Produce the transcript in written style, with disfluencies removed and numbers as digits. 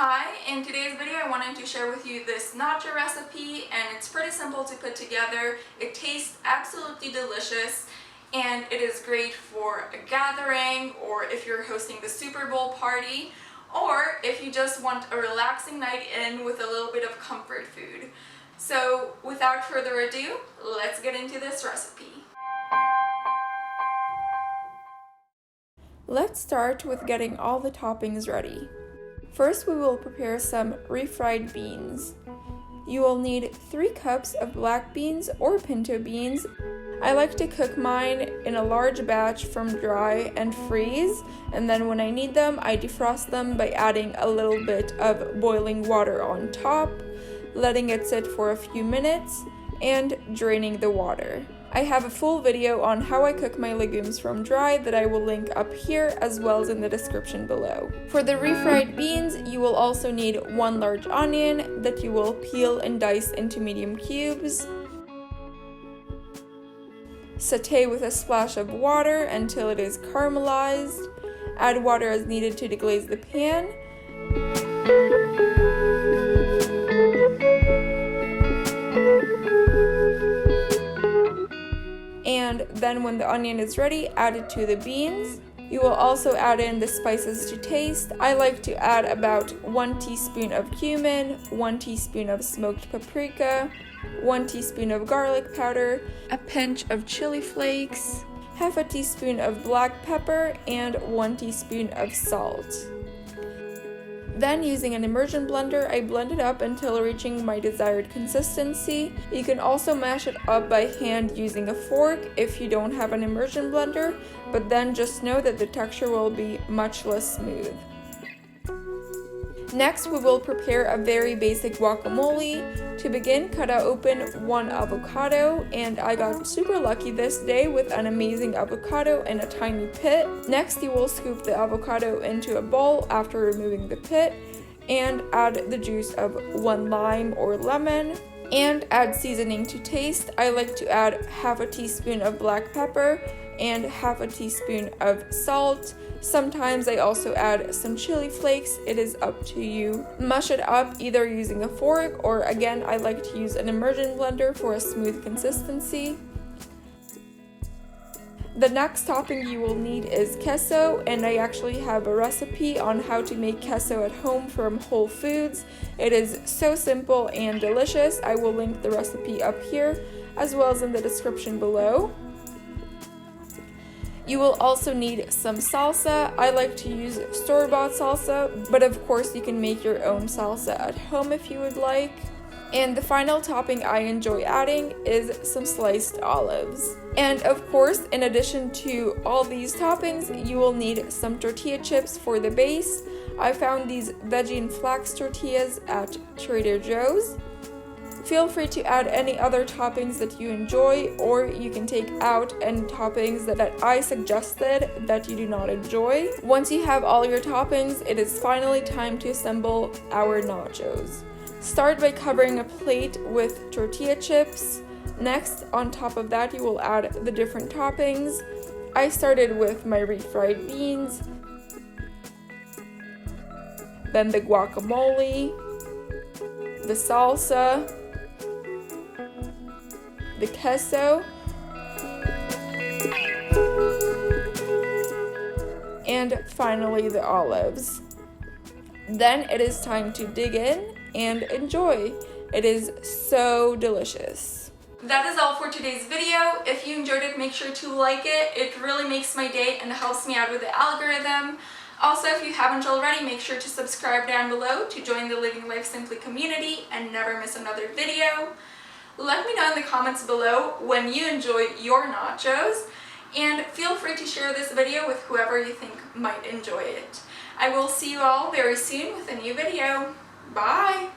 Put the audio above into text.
Hi, in today's video I wanted to share with you this nacho recipe, and it's pretty simple to put together. It tastes absolutely delicious and it is great for a gathering, or if you're hosting the Super Bowl party, or if you just want a relaxing night in with a little bit of comfort food. So without further ado, let's get into this recipe. Let's start with getting all the toppings ready. First, we will prepare some refried beans. You will need 3 cups of black beans or pinto beans. I like to cook mine in a large batch from dry and freeze, and then when I need them, I defrost them by adding a little bit of boiling water on top, letting it sit for a few minutes, and draining the water. I have a full video on how I cook my legumes from dry that I will link up here as well as in the description below. For the refried beans, you will also need 1 large onion that you will peel and dice into medium cubes. Sauté with a splash of water until it is caramelized. Add water as needed to deglaze the pan. And then when the onion is ready, add it to the beans. You will also add in the spices to taste. I like to add about 1 teaspoon of cumin, 1 teaspoon of smoked paprika, 1 teaspoon of garlic powder, a pinch of chili flakes, half a teaspoon of black pepper, and 1 teaspoon of salt. Then, using an immersion blender, I blend it up until reaching my desired consistency. You can also mash it up by hand using a fork if you don't have an immersion blender, but then just know that the texture will be much less smooth. Next, we will prepare a very basic guacamole. To begin, cut out open 1 avocado, and I got super lucky this day with an amazing avocado in a tiny pit. Next, you will scoop the avocado into a bowl after removing the pit, and add the juice of 1 lime or lemon, and add seasoning to taste. I like to add half a teaspoon of black pepper and half a teaspoon of salt. Sometimes I also add some chili flakes, it is up to you. Mush it up either using a fork, or again, I like to use an immersion blender for a smooth consistency. The next topping you will need is queso, and I actually have a recipe on how to make queso at home from Whole Foods. It is so simple and delicious. I will link the recipe up here as well as in the description below. You will also need some salsa. I like to use store-bought salsa, but of course you can make your own salsa at home if you would like. And the final topping I enjoy adding is some sliced olives. And of course, in addition to all these toppings, you will need some tortilla chips for the base. I found these veggie and flax tortillas at Trader Joe's. Feel free to add any other toppings that you enjoy, or you can take out any toppings that I suggested that you do not enjoy. Once you have all your toppings, it is finally time to assemble our nachos. Start by covering a plate with tortilla chips. Next, on top of that, you will add the different toppings. I started with my refried beans, then the guacamole, the salsa, the queso, and finally the olives. Then it is time to dig in and enjoy. It is so delicious. That is all for today's video. If you enjoyed it, make sure to like it. It really makes my day and helps me out with the algorithm. Also, if you haven't already, make sure to subscribe down below to join the Living Life Simply community and never miss another video. Let me know in the comments below when you enjoy your nachos, and feel free to share this video with whoever you think might enjoy it. I will see you all very soon with a new video. Bye!